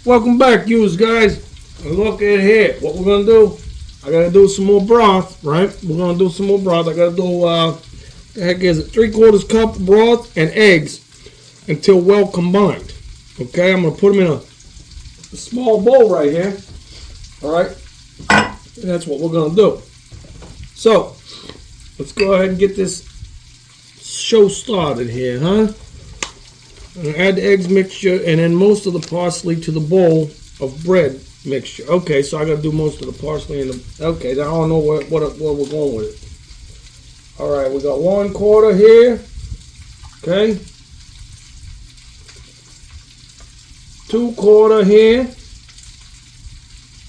Welcome back, you guys. Look at here. What we're gonna do? I gotta do some more broth, right? We're gonna do some more broth. I gotta do the heck is it? 3/4 cup of broth and eggs until well combined. Okay, I'm gonna put them in a small bowl right here. All right, and that's what we're gonna do. So let's go ahead and get this show started here, huh? I'm gonna add the eggs mixture and then most of the parsley to the bowl of bread mixture. Okay, so I gotta do most of the parsley and the. Okay, now I don't know where we're going with it. All right, we got 1/4 here. Okay, 2/4 here.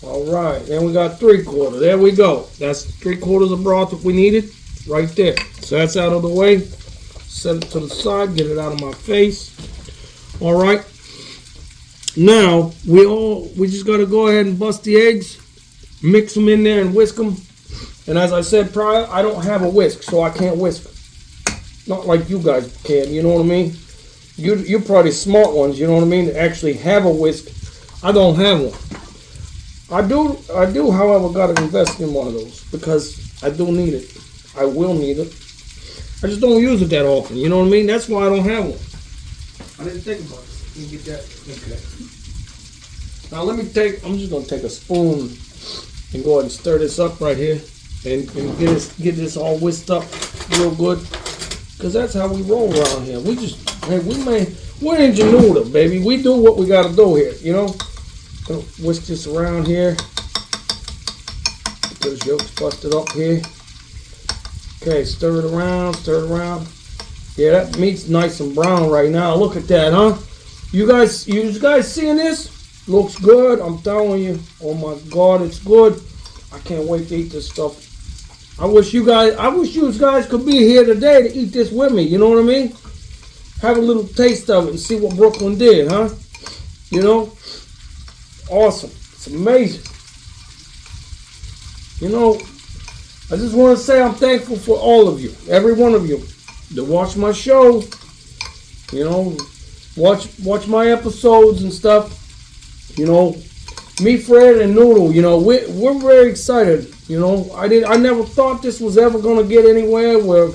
All right, then we got 3/4. There we go. That's 3/4 of broth that we needed right there. So that's out of the way. Set it to the side. Get it out of my face. All right. Now we just got to go ahead and bust the eggs, mix them in there and whisk them. And as I said prior, I don't have a whisk, so I can't whisk them. Not like you guys can. You know what I mean? You're probably smart ones. You know what I mean? To actually have a whisk. I don't have one. I do, however, got to invest in one of those because I do need it. I will need it. I just don't use it that often. You know what I mean? That's why I don't have one. I didn't think about it. Let me get that. Okay. Now I'm just going to take a spoon and go ahead and stir this up right here and get this all whisked up real good. Because that's how we roll around here. We're ingenuitive, baby. We do what we got to do here, you know? Whisk this around here. Get those yolks busted up here. Okay, stir it around, Yeah, that meat's nice and brown right now. Look at that, huh? You guys seeing this? Looks good, I'm telling you. Oh my God, it's good. I can't wait to eat this stuff. I wish you guys could be here today to eat this with me, you know what I mean? Have a little taste of it and see what Brooklyn did, huh? You know? Awesome. It's amazing. You know, I just want to say I'm thankful for all of you, every one of you, that watch my show. You know, watch my episodes and stuff. You know, me, Fred, and Noodle. You know, we're very excited. You know, I never thought this was ever gonna get anywhere where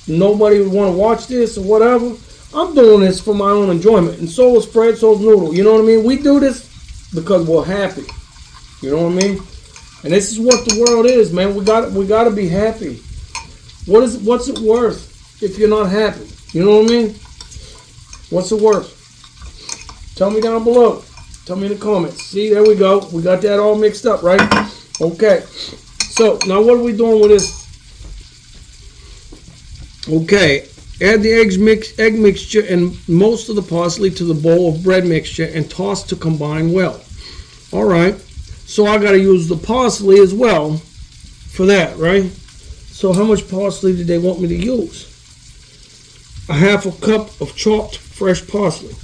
nobody would want to watch this or whatever. I'm doing this for my own enjoyment, and so is Fred, so is Noodle. You know what I mean? We do this because we're happy. You know what I mean? And this is what the world is, man. We got to be happy. What's it worth if you're not happy? You know what I mean? What's it worth? Tell me down below. Tell me in the comments. See, there we go. We got that all mixed up, right? Okay. So now what are we doing with this? Okay. Add the egg mixture and most of the parsley to the bowl of bread mixture and toss to combine well. All right. So I got to use the parsley as well for that, right? So how much parsley did they want me to use? 1/2 cup of chopped fresh parsley.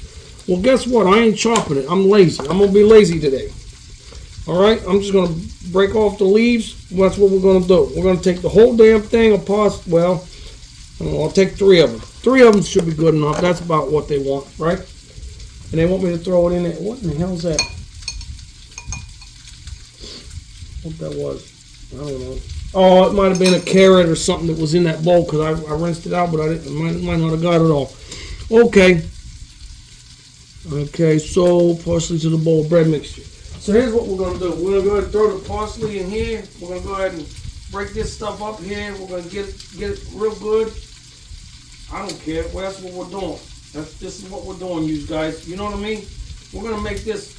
Well, guess what? I ain't chopping it. I'm lazy. I'm going to be lazy today. All right? I'm just going to break off the leaves. That's what we're going to do. We're going to take the whole damn thing of parsley. Well, I'll take 3 of them. 3 of them should be good enough. That's about what they want, right? And they want me to throw it in there. What in the hell is that? What that was? I don't know. Oh, it might have been a carrot or something that was in that bowl because I rinsed it out, but I might not have got it all. Okay. Okay, so parsley to the bowl of bread mixture. So here's what we're going to do. We're going to go ahead and throw the parsley in here. We're going to go ahead and break this stuff up here. We're going to get it real good. I don't care. Well, that's what we're doing. This is what we're doing, you guys. You know what I mean? We're going to make this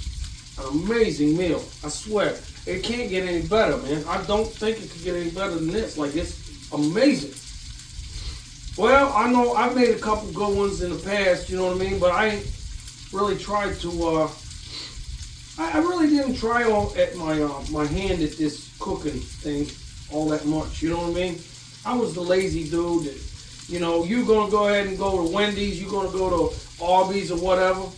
an amazing meal. I swear. It can't get any better, man. I don't think it could get any better than this. Like, it's amazing. Well, I know I've made a couple good ones in the past, you know what I mean? But I ain't really tried to, I really didn't try at my hand at this cooking thing all that much, you know what I mean? I was the lazy dude that, you know, you're going to go ahead and go to Wendy's, you're going to go to Arby's or whatever.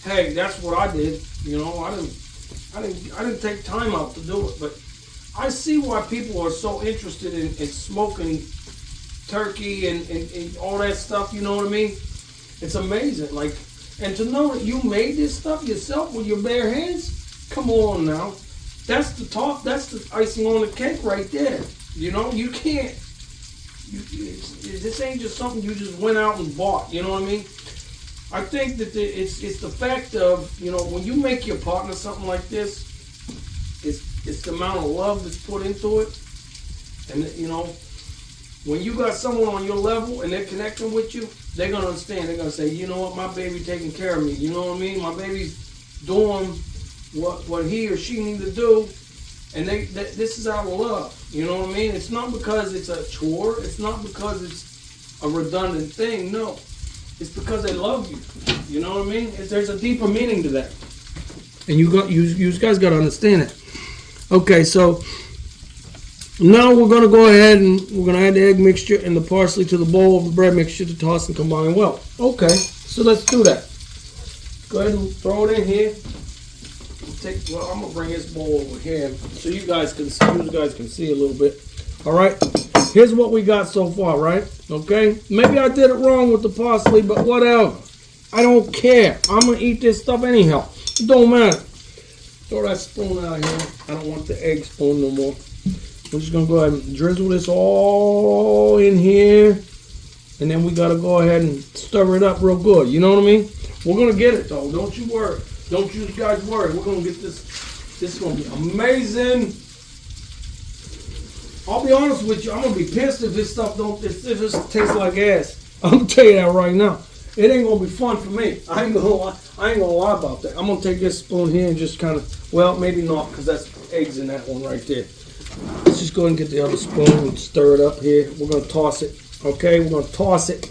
Hey, that's what I did, you know. I didn't take time out to do it, but I see why people are so interested in smoking turkey and all that stuff, you know what I mean? It's amazing. Like, And to know that you made this stuff yourself with your bare hands, come on now. That's the top, that's the icing on the cake right there. You know, you can't, this ain't just something you just went out and bought, you know what I mean? I think that it's the fact of, you know, when you make your partner something like this, it's the amount of love that's put into it. And, you know, when you got someone on your level and they're connecting with you, they're going to understand. They're going to say, you know what, my baby taking care of me. You know what I mean? My baby's doing what he or she need to do. And this is out of love. You know what I mean? It's not because it's a chore. It's not because it's a redundant thing. No. It's because they love you. You know what I mean? There's a deeper meaning to that. And you guys got to understand it. Okay, so now we're going to go ahead and we're going to add the egg mixture and the parsley to the bowl of the bread mixture to toss and combine well. Okay, so let's do that. Go ahead and throw it in here. I'm going to bring this bowl over here so you guys can see a little bit. All right, here's what we got so far, right? Okay, maybe I did it wrong with the parsley, but whatever. I don't care. I'm going to eat this stuff anyhow. It don't matter. Throw that spoon out here. I don't want the egg spoon no more. I'm just going to go ahead and drizzle this all in here. And then we got to go ahead and stir it up real good. You know what I mean? We're going to get it, though. Don't you worry. Don't you guys worry. We're going to get this. This is going to be amazing. I'll be honest with you. I'm going to be pissed if this stuff if this tastes like ass. I'm going to tell you that right now. It ain't going to be fun for me. I ain't going to lie about that. I'm going to take this spoon here and just kind of, well, maybe not, because that's eggs in that one right there. Let's just go ahead and get the other spoon and stir it up here. We're going to toss it. Okay, we're going to toss it.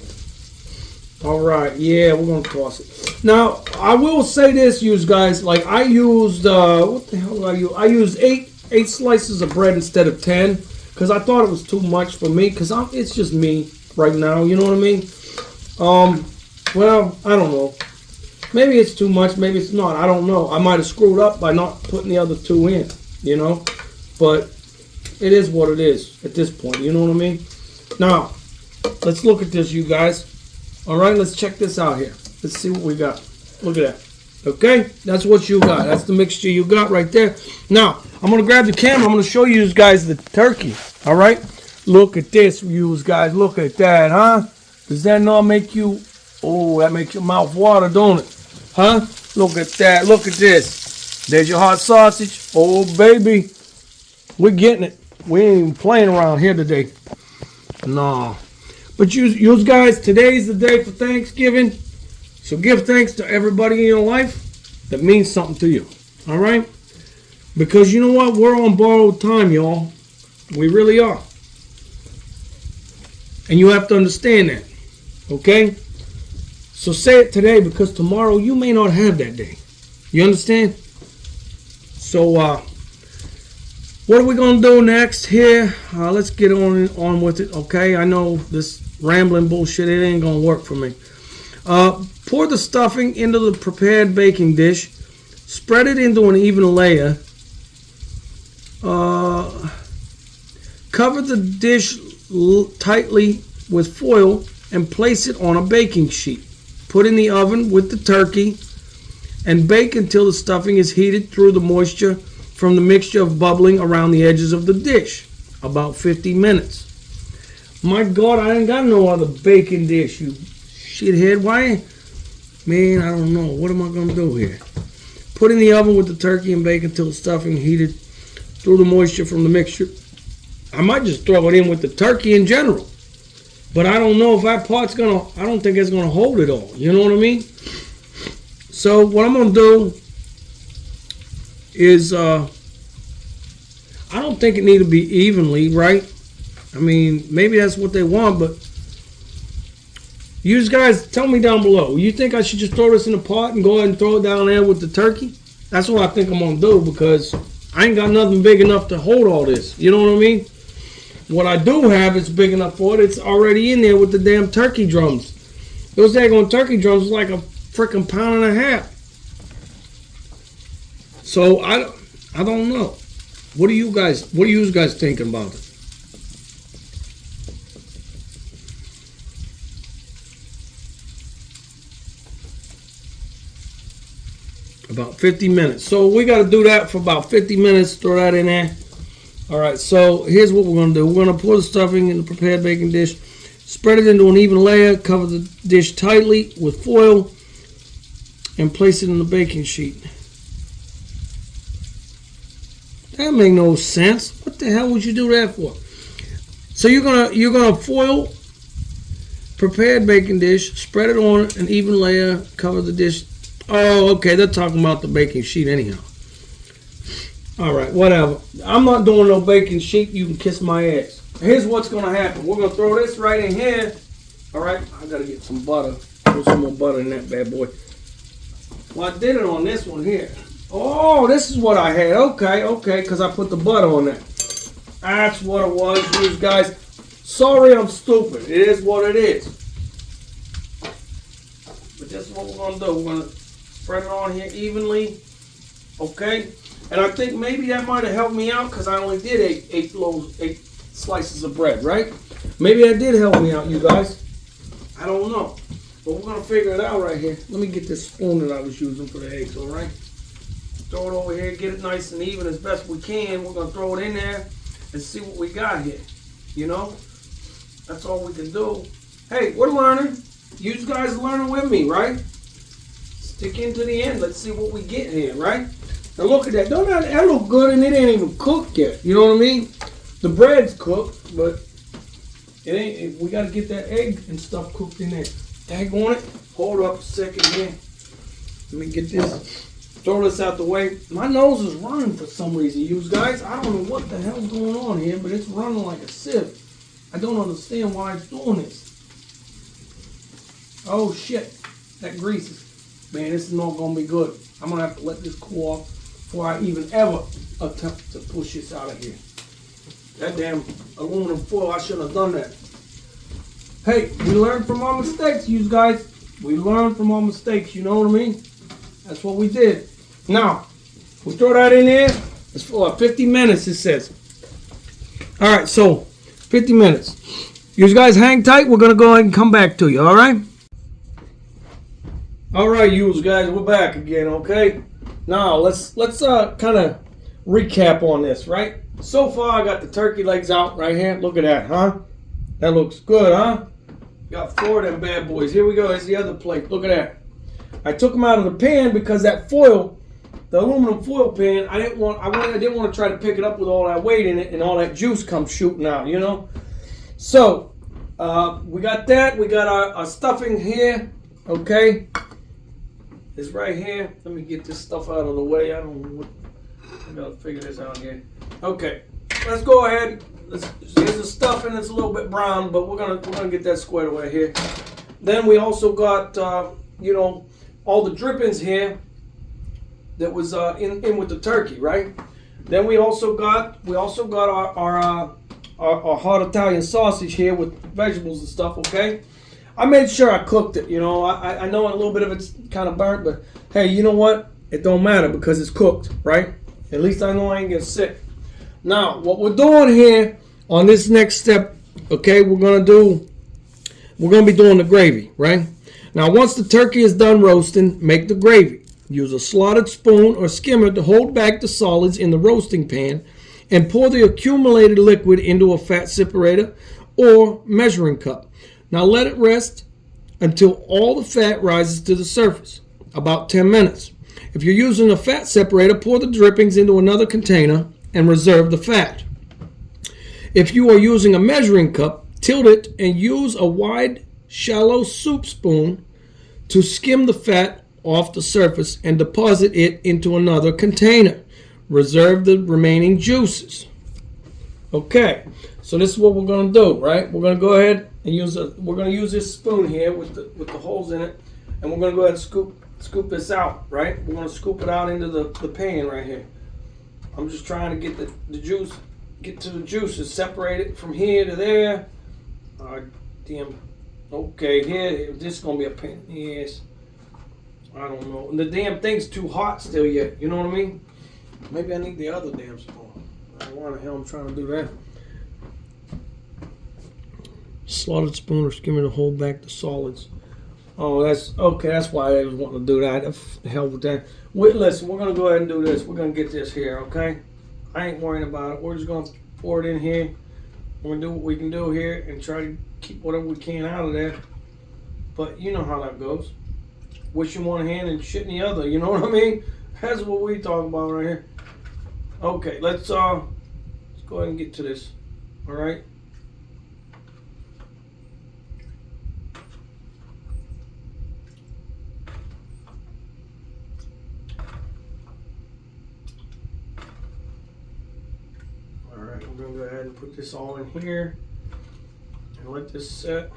All right, yeah, we're going to toss it. Now, I will say this, you guys. Like, I used, what the hell did I use? I used eight slices of bread instead of 10, because I thought it was too much for me, because it's just me right now, you know what I mean? Well, I don't know. Maybe it's too much, maybe it's not. I don't know. I might have screwed up by not putting the other two in, you know? But it is what it is at this point, you know what I mean? Now, let's look at this, you guys. All right, let's check this out here. Let's see what we got. Look at that. Okay, that's what you got. That's the mixture you got right there. Now, I'm going to grab the camera. I'm going to show you guys the turkey. All right? Look at this, you guys. Look at that, huh? Does that not make you... Oh, that makes your mouth water, don't it? Huh? Look at that. Look at this. There's your hot sausage. Oh, baby. We're getting it. We ain't even playing around here today. No. But you guys, today's the day for Thanksgiving. So give thanks to everybody in your life that means something to you. All right? Because you know what? We're on borrowed time, y'all. We really are. And you have to understand that. Okay? So say it today, because tomorrow you may not have that day. You understand? So what are we going to do next here? Let's get on with it, okay? I know this rambling bullshit, it ain't going to work for me. Pour the stuffing into the prepared baking dish. Spread it into an even layer. Cover the dish tightly with foil and place it on a baking sheet. Put in the oven with the turkey and bake until the stuffing is heated through the moisture from the mixture of bubbling around the edges of the dish. About 50 minutes. My God, I ain't got no other baking dish, you shithead. Why? Man, I don't know. What am I going to do here? Put in the oven with the turkey and bake until the stuffing heated through the moisture from the mixture. I might just throw it in with the turkey in general. But I don't know if that part's going to, I don't think it's going to hold it all. You know what I mean? So what I'm going to do is, I don't think it needs to be evenly, right? I mean, maybe that's what they want, but you guys tell me down below. You think I should just throw this in a pot and go ahead and throw it down there with the turkey? That's what I think I'm going to do, because I ain't got nothing big enough to hold all this. You know what I mean? What I do have is big enough for it. It's already in there with the damn turkey drums. Those daggone turkey drums are like a freaking pound and a half. So I don't know. What are you guys thinking about it? 50 minutes. So we got to do that for about 50 minutes. Throw that in there. All right, so here's what we're going to do. We're going to pour the stuffing in the prepared baking dish. Spread it into an even layer. Cover the dish tightly with foil. And place it in the baking sheet. That make no sense. What the hell would you do that for? So you're gonna foil prepared baking dish, spread it on an even layer, cover the dish. Oh, okay, they're talking about the baking sheet anyhow. All right, whatever. I'm not doing no baking sheet. You can kiss my ass. Here's what's gonna happen. We're gonna throw this right in here. All right, I gotta get some butter. Put some more butter in that bad boy. Well, I did it on this one here. Oh, this is what I had. Okay, because I put the butter on that. That's what it was, you guys. Sorry I'm stupid. It is what it is. But this is what we're going to do. We're going to spread it on here evenly. Okay? And I think maybe that might have helped me out because I only did eight slices of bread, right? Maybe that did help me out, you guys. I don't know. But we're going to figure it out right here. Let me get this spoon that I was using for the eggs, all right? Throw it over here, get it nice and even as best we can. We're going to throw it in there and see what we got here. You know? That's all we can do. Hey, we're learning. You guys are learning with me, right? Stick into the end. Let's see what we get here, right? Now look at that. Don't that look good and it ain't even cooked yet. You know what I mean? The bread's cooked, but it ain't. We got to get that egg and stuff cooked in there. Tag on it. Hold up a second here. Let me get this. Throw this out the way. My nose is running for some reason, you guys. I don't know what the hell's going on here, but it's running like a sieve. I don't understand why it's doing this. Oh shit, that grease is, man, this is not gonna be good. I'm gonna have to let this cool off before I even ever attempt to push this out of here. That damn aluminum foil, I shouldn't have done that. Hey, we learn from our mistakes, you guys. We learn from our mistakes, you know what I mean? That's what we did. Now, we throw that in there. It's for 50 minutes, it says. All right, so 50 minutes. You guys hang tight. We're going to go ahead and come back to you, all right? All right, you guys, we're back again, okay? Now, let's kind of recap on this, right? So far, I got the turkey legs out right here. Look at that, huh? That looks good, huh? Got 4 of them bad boys. Here we go. Here's the other plate. Look at that. I took them out of the pan because that foil, the aluminum foil pan, I didn't want to try to pick it up with all that weight in it and all that juice comes shooting out, you know. So we got that. We got our stuffing here. Okay, it's right here. Let me get this stuff out of the way. I gotta figure this out here. Okay, let's go ahead. Here's the stuffing. It's a little bit brown, but we're gonna get that squared away here. Then we also got you know, all the drippings here that was in with the turkey, right? Then we also got our hot Italian sausage here with vegetables and stuff. Okay, I made sure I cooked it. You know, I know a little bit of it's kind of burnt, but hey, you know what? It don't matter because it's cooked, right? At least I know I ain't getting sick. Now, what we're doing here on this next step, okay, we're gonna be doing the gravy, right? Now, once the turkey is done roasting, make the gravy. Use a slotted spoon or skimmer to hold back the solids in the roasting pan and pour the accumulated liquid into a fat separator or measuring cup. Now, let it rest until all the fat rises to the surface, about 10 minutes. If you're using a fat separator, pour the drippings into another container and reserve the fat. If you are using a measuring cup, tilt it and use a wide, shallow soup spoon to skim the fat off the surface and deposit it into another container. Reserve the remaining juices. Okay, so this is what we're going to do, right? We're going to go ahead and use this spoon here with the holes in it, and we're going to go ahead and scoop this out, right? We're going to scoop it out into the pan right here. I'm just trying to get the juice, get to the juices, separate it from here to there. Damn. Okay, here, this is going to be a pain. Yes. I don't know. And the damn thing's too hot still yet. You know what I mean? Maybe I need the other damn spoon. I don't know why the hell I'm trying to do that. Slotted spoon or skimmer to hold back the solids. Oh, that's okay. That's why I was wanting to do that. The hell with that. Listen, we're gonna go ahead and do this. We're gonna get this here, okay? I ain't worrying about it. We're just gonna pour it in here. We're gonna do what we can do here and try to keep whatever we can out of there. But you know how that goes. Wish in one hand and shit in the other. You know what I mean? That's what we talk about right here. Okay, let's go ahead and get to this. All right. All right, we're gonna go ahead and put this all in here and let this set.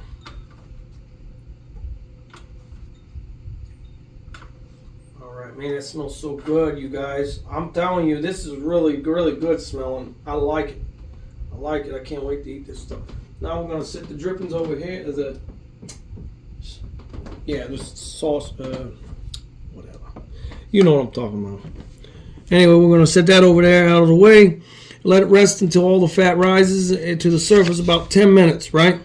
Alright, man, it smells so good, you guys. I'm telling you, this is really, really good smelling. I like it. I like it. I can't wait to eat this stuff. Now we're going to set the drippings over here. The sauce, whatever. You know what I'm talking about. Anyway, we're going to set that over there out of the way. Let it rest until all the fat rises to the surface, about 10 minutes, right?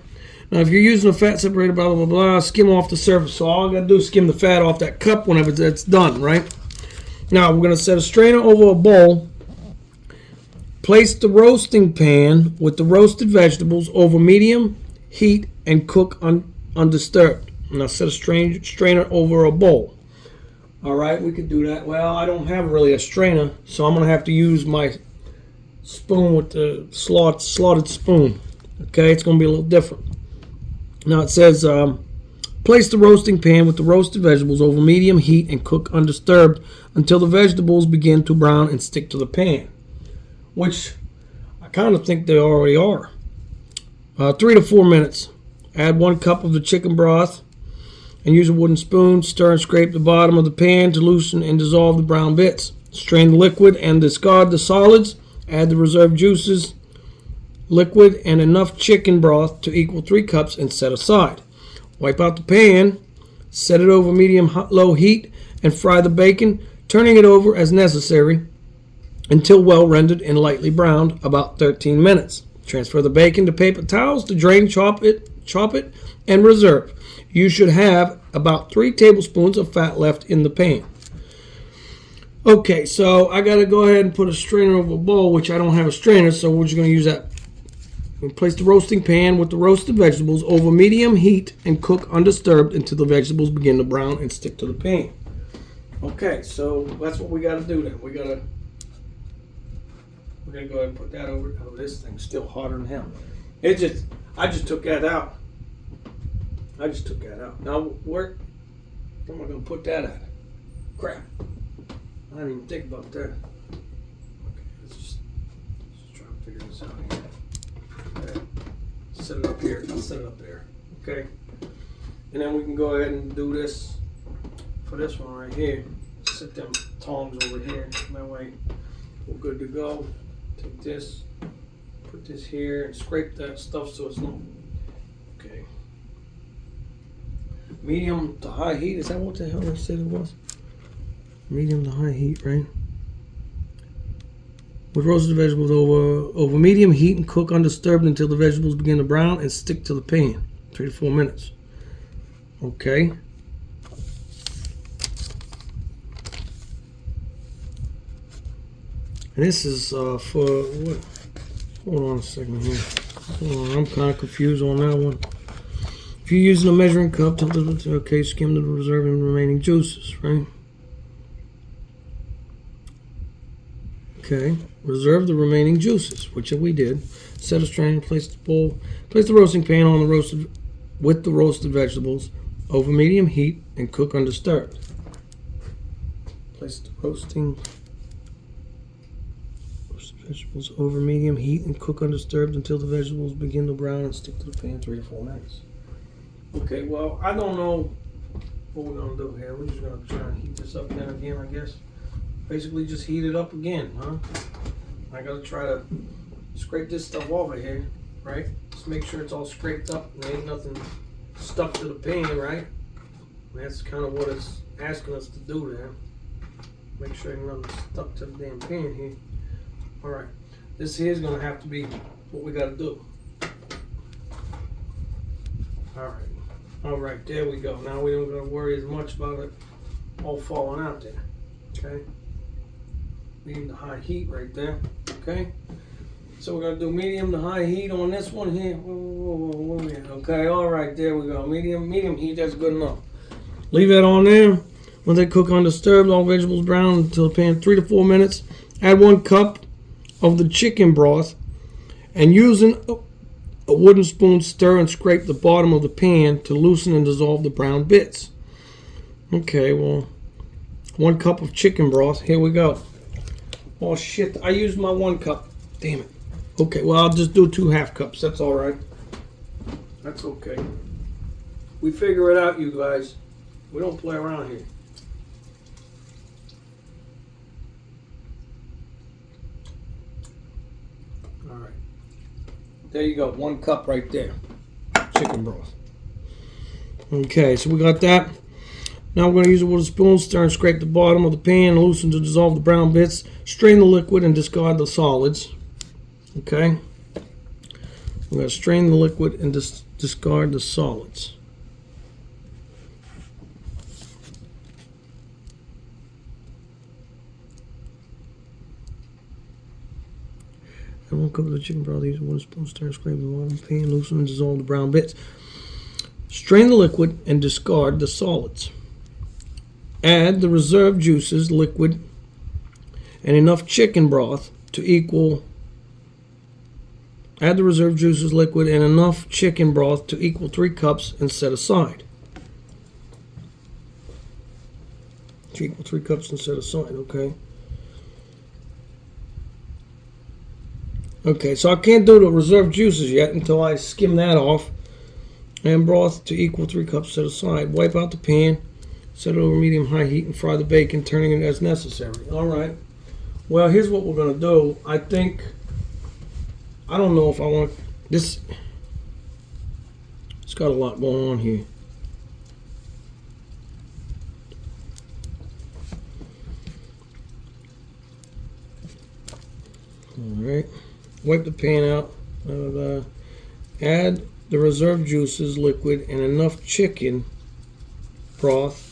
Now, if you're using a fat separator, blah, blah, blah, blah, skim off the surface. So all I got to do is skim the fat off that cup whenever that's done, right? Now, we're going to set a strainer over a bowl. Place the roasting pan with the roasted vegetables over medium heat and cook undisturbed. Now, set a strainer over a bowl. All right, we could do that. Well, I don't have really a strainer, so I'm going to have to use my spoon with the slotted spoon. Okay, it's going to be a little different. Now it says, place the roasting pan with the roasted vegetables over medium heat and cook undisturbed until the vegetables begin to brown and stick to the pan, which I kind of think they already are. 3 to 4 minutes. Add 1 cup of the chicken broth and use a wooden spoon. Stir and scrape the bottom of the pan to loosen and dissolve the brown bits. Strain the liquid and discard the solids. Add the reserved juices, liquid, and enough chicken broth to equal 3 cups and set aside. Wipe out the pan, set it over medium-low heat, and fry the bacon, turning it over as necessary until well rendered and lightly browned, about 13 minutes. Transfer the bacon to paper towels to drain, chop it, and reserve. You should have about 3 tablespoons of fat left in the pan. Okay, so I got to go ahead and put a strainer over a bowl, which I don't have a strainer, so we're just going to use that. Place the roasting pan with the roasted vegetables over medium heat and cook undisturbed until the vegetables begin to brown and stick to the pan. Okay, so that's what we got to do then. We're gonna go ahead and put that over. Oh, this thing's still hotter than hell. I just took that out. Now where am I gonna put that at? Crap. I didn't even think about that. Okay, let's just try to figure this out here. Okay. Set it up here. I'll set it up there. Okay. And then we can go ahead and do this for this one right here. Set them tongs over here. That way we're good to go. Take this, put this here, and scrape that stuff so it's not. Okay. Medium to high heat. Is that what the hell I said it was? Medium to high heat, right? With roasted vegetables over medium heat and cook undisturbed until the vegetables begin to brown and stick to the pan. 3 to 4 minutes. Okay. And this is for what? Hold on a second here. Hold on, I'm kind of confused on that one. If you're using a measuring cup, okay, skim the reserving remaining juices, right? Okay, reserve the remaining juices, which we did. Set a strainer, place the roasting pan on with the roasted vegetables over medium heat and cook undisturbed. Place the roasted vegetables over medium heat and cook undisturbed until the vegetables begin to brown and stick to the pan 3 to 4 minutes. Okay, well, I don't know what we're gonna do here. We're just gonna try and heat this up then again, I guess. Basically just heat it up again, huh? I gotta try to scrape this stuff off of here, right? Just make sure it's all scraped up and ain't nothing stuck to the pan, right? And that's kind of what it's asking us to do there. Make sure ain't nothing stuck to the damn pan here. Alright, this here is gonna have to be what we gotta do. Alright, there we go. Now we don't gotta worry as much about it all falling out there. Okay. Medium to high heat right there. Okay. So we're gonna do medium to high heat on this one here. Okay, all right, there we go. Medium heat, that's good enough. Leave that on there. When they cook undisturbed, all vegetables brown until the pan 3 to 4 minutes. Add 1 cup of the chicken broth and using a wooden spoon, stir and scrape the bottom of the pan to loosen and dissolve the brown bits. Okay, well, 1 cup of chicken broth. Here we go. Oh shit, I used my 1 cup. Damn it. Okay, well, I'll just do 2 half cups. That's all right. That's okay. We figure it out, you guys. We don't play around here. All right. There you go. 1 cup right there. Chicken broth. Okay, so we got that. Now we're going to use it with a spoon, stir and scrape the bottom of the pan, loosen to dissolve the brown bits, strain the liquid and discard the solids. Okay. We're going to strain the liquid and discard the solids. And 1 cup of the chicken broth, use a wooden spoon, stir and scrape the bottom of the pan, loosen and dissolve the brown bits. Strain the liquid and discard the solids. Add the reserved juices, liquid, and enough chicken broth to equal. Add the reserved juices, liquid, and enough chicken broth to equal 3 cups and set aside. To equal 3 cups and set aside. Okay. Okay, so I can't do the reserved juices yet until I skim that off. And broth to equal 3 cups set aside. Wipe out the pan. Set it over medium-high heat and fry the bacon, turning it as necessary. All right. Well, here's what we're going to do. I don't know if I want this. It's got a lot going on here. All right. Wipe the pan out. Add the reserved juices, liquid, and enough chicken broth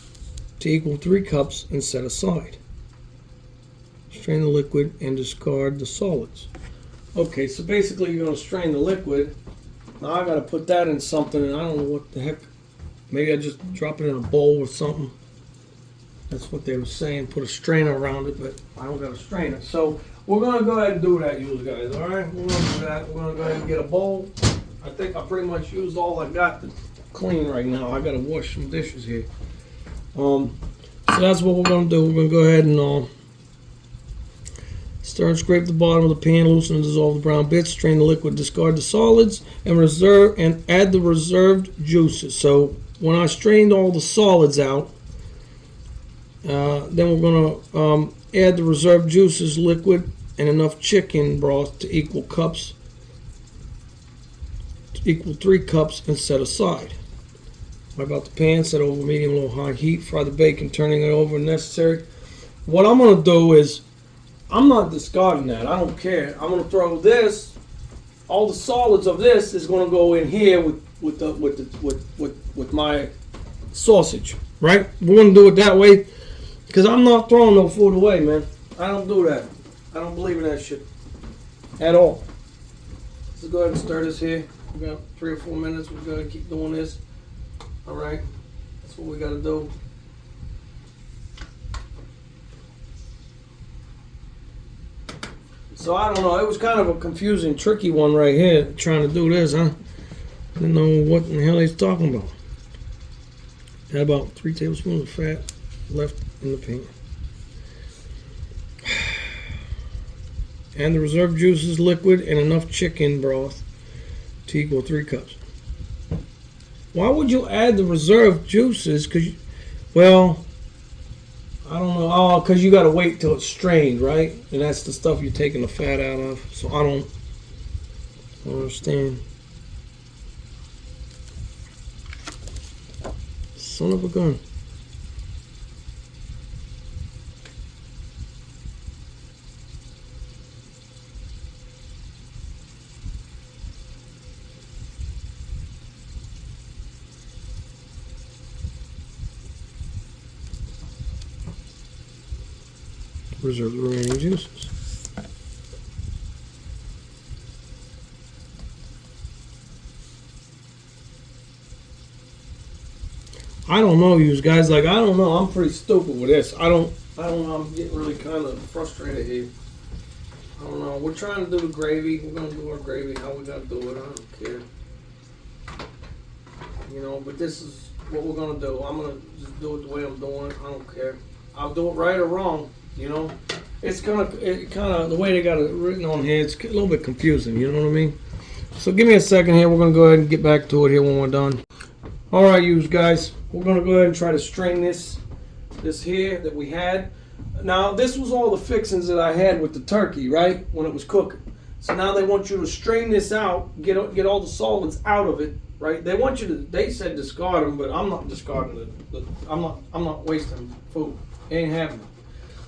to equal 3 cups and set aside. Strain the liquid and discard the solids. Okay, so basically you're going to strain the liquid. Now I got to put that in something, and I don't know what the heck. Maybe I just drop it in a bowl or something. That's what they were saying. Put a strainer around it, but I don't got a strainer. So we're going to go ahead and do that, you guys. All right, we're going to do that. We're going to go ahead and get a bowl. I think I pretty much used all I got to clean right now. I got to wash some dishes here. So that's what we're going to do. We're going to go ahead and stir and scrape the bottom of the pan, loosen and dissolve the brown bits, strain the liquid, discard the solids, and add the reserved juices. So when I strained all the solids out, then we're going to add the reserved juices, liquid, and enough chicken broth to equal 3 cups and set aside. Wipe out the pan, set over medium-low high heat, fry the bacon, turning it over when necessary. What I'm going to do is, I'm not discarding that. I don't care. I'm going to throw this. All the solids of this is going to go in here with my sausage, right? We're going to do it that way because I'm not throwing no food away, man. I don't do that. I don't believe in that shit at all. Let's go ahead and stir this here. We got 3 or 4 minutes. We're going to keep doing this. All right, that's what we got to do. So I don't know. It was kind of a confusing, tricky one right here, trying to do this, huh? Didn't know what in the hell he's talking about. Had about 3 tablespoons of fat left in the pan. And the reserved juices, liquid, and enough chicken broth to equal 3 cups. Why would you add the reserved juices? Well, I don't know. Oh, because you got to wait till it's strained, right? And that's the stuff you're taking the fat out of. So I don't understand. Son of a gun. Reserve the remaining juices. I don't know, you guys. Like, I don't know. I'm pretty stupid with this. I don't know. I'm getting really kind of frustrated here. I don't know. We're trying to do the gravy. We're going to do our gravy. How we got to do it, I don't care. You know, but this is what we're going to do. I'm going to just do it the way I'm doing it. I don't care. I'll do it right or wrong, you know. It's kind of the way they got it written on here, it's a little bit confusing, you know what I mean? So give me a second here. We're going to go ahead and get back to it here when we're done. All right, you guys. We're going to go ahead and try to strain this here that we had. Now, this was all the fixings that I had with the turkey, right, when it was cooking. So now they want you to strain this out, get all the solids out of it, right? They want you to. They said discard them, but I'm not discarding it. I'm not wasting food. It ain't happening.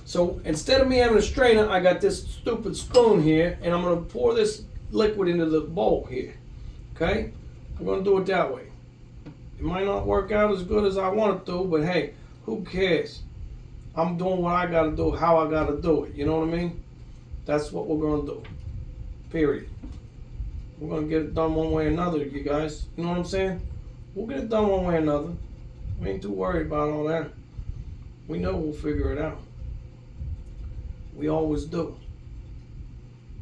So instead of me having a strainer, I got this stupid spoon here, and I'm gonna pour this liquid into the bowl here. Okay, I'm gonna do it that way. It might not work out as good as I want it to, but hey, who cares? I'm doing what I gotta do, how I gotta do it. You know what I mean? That's what we're gonna do. Period. We're gonna get it done one way or another, you guys. You know what I'm saying? We'll get it done one way or another. We ain't too worried about all that. We know we'll figure it out. We always do.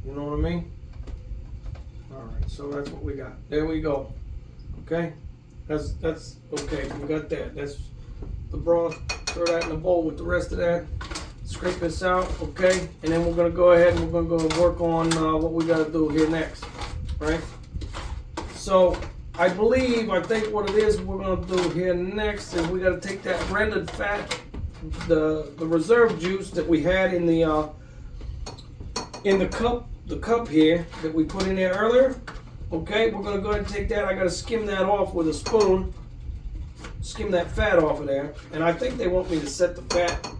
You know what I mean? Alright, so that's what we got. There we go. Okay? That's okay. We got that. That's the broth. Throw that in the bowl with the rest of that. Scrape this out, okay? And then we're gonna go ahead and we're gonna go work on what we gotta do here next. Right? So I think what it is we're gonna do here next is we gotta take that rendered fat, the reserve juice that we had in the cup here that we put in there earlier. Okay, we're gonna go ahead and take that. I gotta skim that off with a spoon. Skim that fat off of there. And I think they want me to set the fat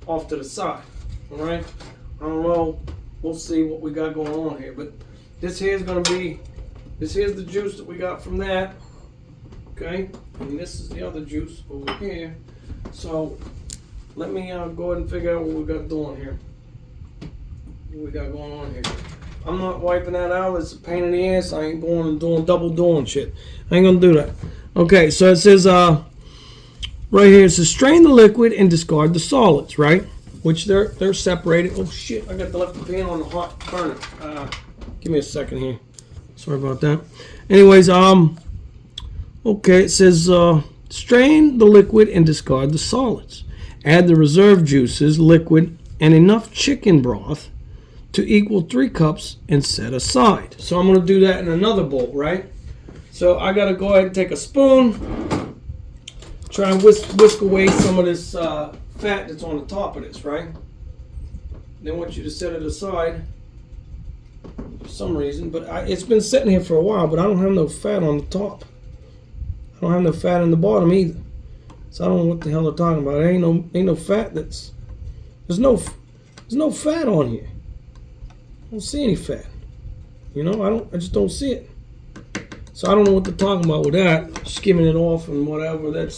off to the side. Alright? I don't know. We'll see what we got going on here. But this here's the juice that we got from that. Okay? And this is the other juice over here. So let me go ahead and figure out what we got doing here. What we got going on here. I'm not wiping that out. It's a pain in the ass. I ain't going and doing double doing shit. I ain't gonna do that. Okay, so it says right here, it says strain the liquid and discard the solids, right? Which they're separated. Oh shit, I got the left pan on the hot burner. Give me a second here. Sorry about that. Anyways, okay, it says strain the liquid and discard the solids. Add the reserve juices, liquid, and enough chicken broth to equal 3 cups and set aside. So I'm going to do that in another bowl, right? So I got to go ahead and take a spoon, try and whisk away some of this fat that's on the top of this, right? They want you to set it aside for some reason, but it's been sitting here for a while, but I don't have no fat on the top. I don't have no fat in the bottom either. So I don't know what the hell they're talking about. There ain't no fat there's no fat on here. I don't see any fat. You know, I just don't see it. So I don't know what they're talking about with that. Skimming it off and whatever.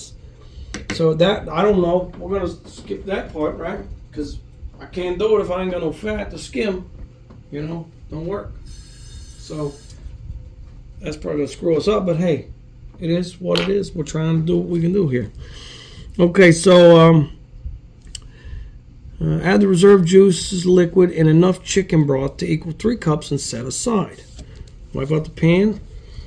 So that I don't know. We're gonna skip that part, right? Because I can't do it if I ain't got no fat to skim. You know, don't work. So that's probably gonna screw us up. But hey, it is what it is. We're trying to do what we can do here. Okay, so add the reserve juices, liquid, and enough chicken broth to equal 3 cups and set aside. Wipe out the pan.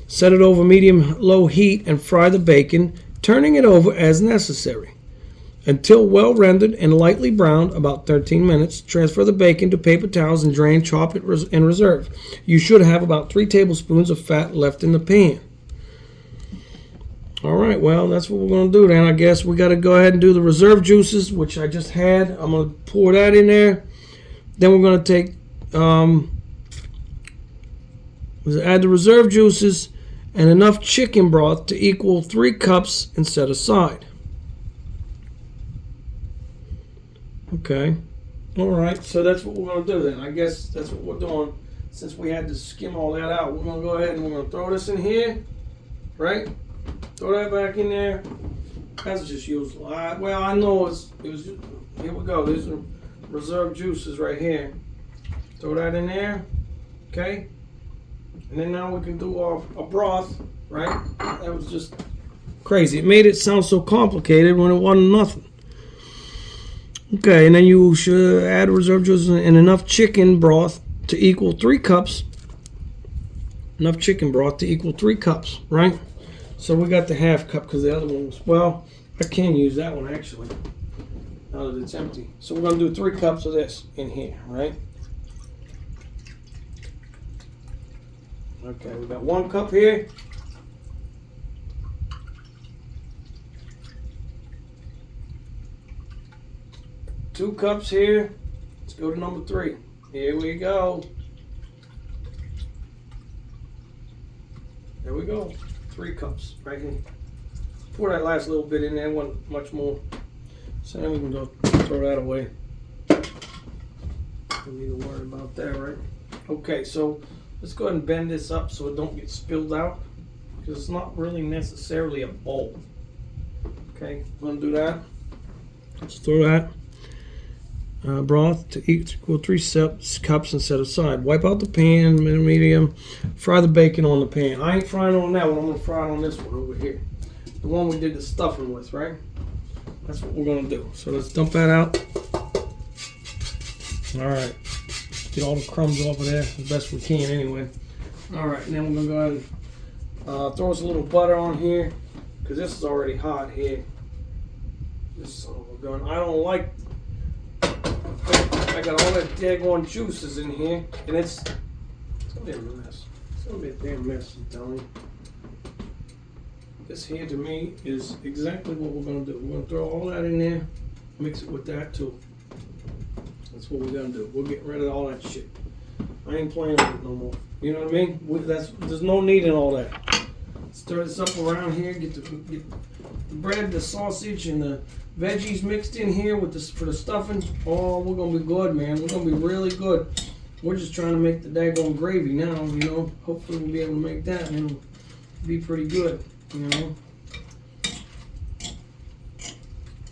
Set it over medium-low heat and fry the bacon, turning it over as necessary. Until well rendered and lightly browned, about 13 minutes, transfer the bacon to paper towels and drain, chop it, and reserve. You should have about 3 tablespoons of fat left in the pan. All right, well, that's what we're going to do then. I guess we got to go ahead and do the reserve juices, which I just had. I'm going to pour that in there. Then we're going to take, add the reserve juices and enough chicken broth to equal 3 cups and set aside. Okay. All right, so that's what we're going to do then. I guess that's what we're doing. Since we had to skim all that out, we're going to go ahead and we're going to throw this in here, right? Throw that back in there. That's just useless. Well, I know it was. Here we go. These are reserve juices right here. Throw that in there, okay? And then now we can do our broth, right? That was just crazy. It made it sound so complicated when it wasn't nothing. Okay, and then you should add reserve juices and enough chicken broth to equal 3 cups. Enough chicken broth to equal 3 cups, right? So we got the half cup because the other one was, well, I can use that one actually, now that it's empty. So we're going to do 3 cups of this in here, right? Okay, we got 1 cup here. Two cups here. Let's go to number 3. Here we go. There we go. 3 cups right here. Pour that last little bit in there, wasn't much more. So then we can go throw that away. Don't need to worry about that, right? Okay, so let's go ahead and bend this up so it don't get spilled out, because it's not really necessarily a bowl. Okay, I'm gonna do that. Let's throw that broth to equal 3 cups and set aside. Wipe out the pan, medium. Fry the bacon on the pan. I ain't frying on that one. I'm gonna fry it on this one over here, the one we did the stuffing with, right? That's what we're gonna do. So let's dump that out. All right, get all the crumbs off of there as best we can anyway. All right, and then we're gonna go ahead and throw us a little butter on here, because this is already hot here. This son of a gun. I don't like, I got all that daggone juices in here, and it's gonna be a mess. It's gonna be a damn mess, I'm telling you. This here to me is exactly what we're gonna do. We're gonna throw all that in there, mix it with that too. That's what we're gonna do. We're getting rid of all that shit. I ain't playing with it no more. You know what I mean? There's no need in all that. Stir this up around here. Get the bread, the sausage, and the veggies mixed in here with this for the stuffing. Oh, we're gonna be good, man. We're gonna be really good. We're just trying to make the daggone gravy now. You know, hopefully we'll be able to make that, and it'll be pretty good. You know. I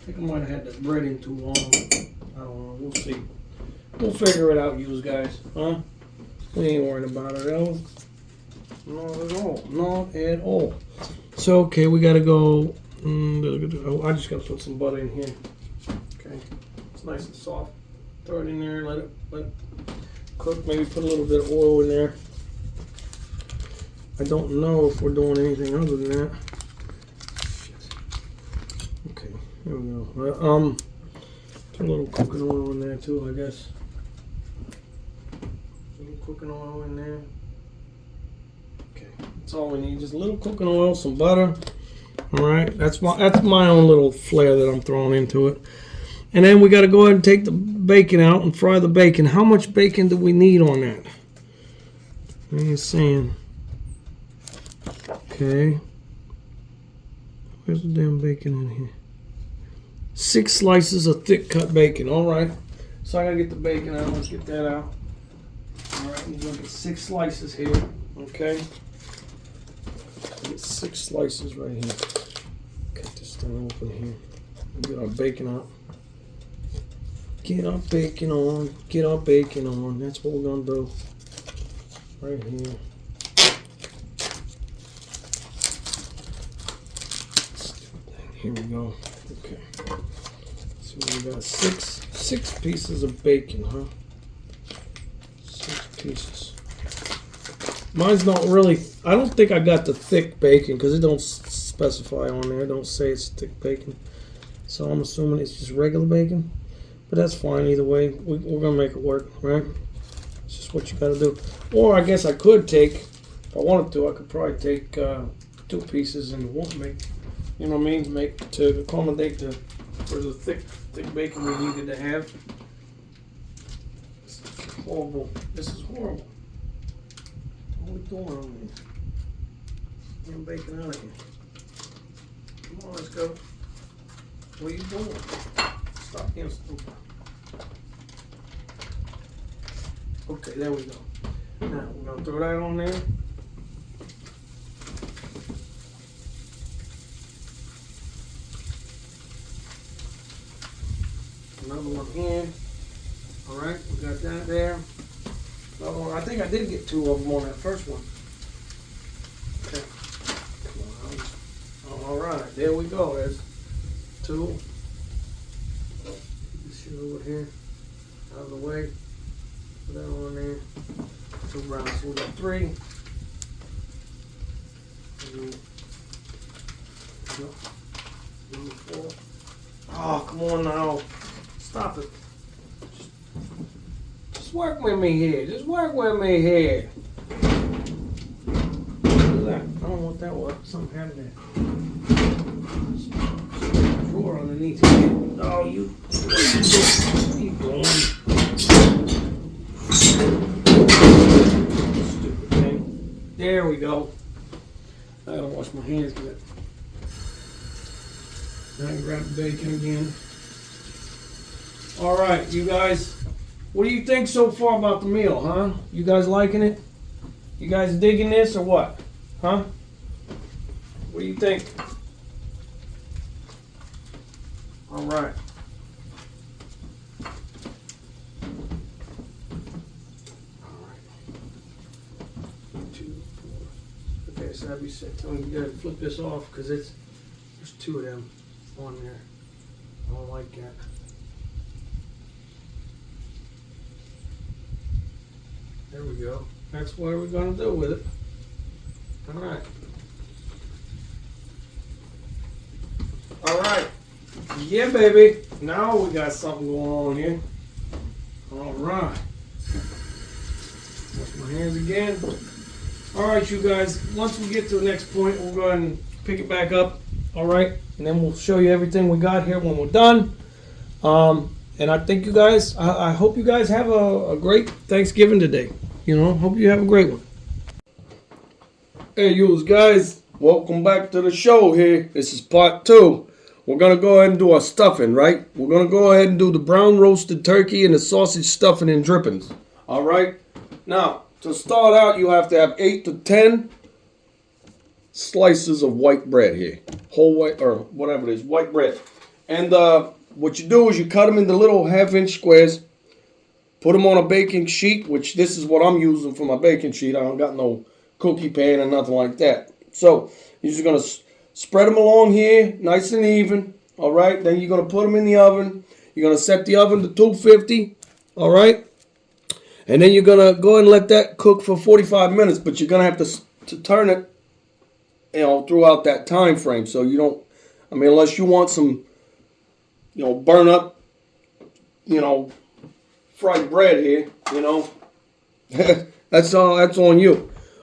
think I might have had that bread in too long. I don't know. We'll see. We'll figure it out, you guys. Huh? We ain't worried about it, else. Not at all. Not at all. So, okay, we gotta go. I just gotta put some butter in here. Okay. It's nice and soft. Throw it in there, let it cook. Maybe put a little bit of oil in there. I don't know if we're doing anything other than that. Shit. Okay, here we go. Put a little cooking oil in there too, I guess. A little cooking oil in there. Okay, that's all we need. Just a little cooking oil, some butter. All right, that's my own little flair that I'm throwing into it. And then we got to go ahead and take the bacon out and fry the bacon. How much bacon do we need on that? What are you saying? Okay. Where's the damn bacon in here? 6 slices of thick cut bacon. All right. So I gotta get the bacon out. Let's get that out. All right. We're gonna get 6 slices here. Okay. Get 6 slices right here. Cut this thing open here. Get our bacon out. Get our bacon on. Get our bacon on. That's what we're gonna do. Right here. Here we go. Okay. So we got six pieces of bacon, huh? 6 pieces. Mine's not really. I don't think I got the thick bacon because it don't specify on there. It don't say it's thick bacon. So I'm assuming it's just regular bacon. But that's fine either way. We're gonna make it work, right? It's just what you gotta do. Or I guess I could take, if I wanted to, I could probably take 2 pieces and won't make. You know what I mean? Make to accommodate for the thick bacon we needed to have. This is horrible. This is horrible. What are we doing on here? Get bacon out of here. Come on, let's go. What are you doing? Stop being stupid. Okay, there we go. Now we're gonna throw that on there. Another one here. there. Another one. I think I did get 2 of them on that first one. Okay. Come on. All right, there we go. There's 2. This shit over here, out of the way. Put that on there. 2 rounds. So we got 3. Number 4. Oh, come on now. Stop it. Just work with me here. Just work with me here. What's that? I don't know what that was. Something happened there. Drawer underneath here. Oh, you. What are you doing? Stupid thing. There we go. I gotta wash my hands with it. Now I can grab the bacon again. All right, you guys. What do you think so far about the meal, huh? You guys liking it? You guys digging this or what? Huh? What do you think? All right. Okay, so that'd be 6. I'm gonna flip this off because there's 2 of them on there. I don't like that. There we go. That's what we're gonna do with it. All right. All right. Yeah, baby. Now we got something going on here. All right. Wash my hands again. All right, you guys. Once we get to the next point, we'll go ahead and pick it back up. All right, and then we'll show you everything we got here when we're done. And I think you guys, I hope you guys have a great Thanksgiving today. You know, hope you have a great one. Hey, you guys, welcome back to the show here. This is part 2. We're going to go ahead and do our stuffing, right? We're going to go ahead and do the brown roasted turkey and the sausage stuffing and drippings. All right? Now, to start out, you have to have 8 to 10 slices of white bread here. Whole white, or whatever it is, white bread. And what you do is you cut them into little 1/2-inch squares. Put them on a baking sheet, which this is what I'm using for my baking sheet. I don't got no cookie pan or nothing like that. So you're just going to spread them along here, nice and even. All right. Then you're going to put them in the oven. You're going to set the oven to 250. All right. And then you're going to go and let that cook for 45 minutes. But you're going to have to turn it, you know, throughout that time frame. So you don't, I mean, unless you want some, you know, burn up, you know, fried bread here, you know. That's on you.